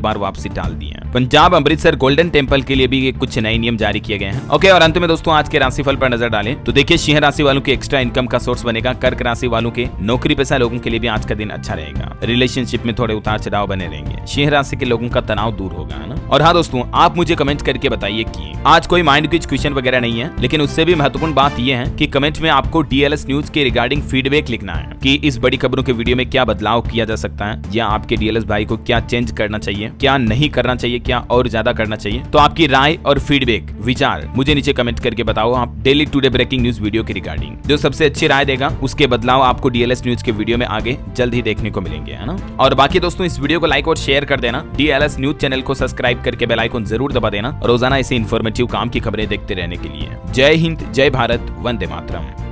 बार वापसी टाल दी है। पंजाब अमृतसर गोल्डन टेम्पल के लिए भी कुछ नए नियम जारी किए गए हैं। ओके, और अंत में दोस्तों आज के राशिफल पर नजर डालें तो देखिए, सिंह राशि वालों के एक्स्ट्रा इनकम का सोर्स बनेगा। कर्क राशि वालों के नौकरी पेशा लोगों के लिए भी आज का दिन अच्छा रहेगा। रिलेशनशिप में थोड़े उतार चढ़ाव बने रहेंगे। सिंह राशि के लोगों का तनाव दूर होगा, है ना। और हाँ दोस्तों, आप मुझे कमेंट करके बताइए कि आज कोई माइंड क्विज क्वेश्चन वगैरह नहीं है, लेकिन उससे भी महत्वपूर्ण बात यह है कि कमेंट में आपको डीएलएस न्यूज के रिगार्डिंग फीडबैक लिखना है कि इस बड़ी खबरों के वीडियो में क्या बदलाव किया जा सकता है, या आपके डीएलएस भाई को क्या चेंज करना चाहिए, क्या नहीं करना चाहिए, क्या और ज्यादा करना चाहिए। तो आपकी राय और फीडबैक विचार मुझे नीचे कमेंट करके बताओ आप daily today breaking news video के रिगार्डिंग। जो सबसे अच्छी राय देगा उसके बदलाव आपको डीएलएस न्यूज के वीडियो में आगे जल्द ही देखने को मिलेंगे, है ना। और बाकी दोस्तों, इस वीडियो को लाइक और शेयर कर देना। डीएलएस न्यूज चैनल को सब्सक्राइब करके बेल आइकन जरूर दबा देना, रोजाना ऐसे इन्फॉर्मेटिव काम की खबरें देखते रहने के लिए। जय हिंद, जय भारत, वंदे मातरम।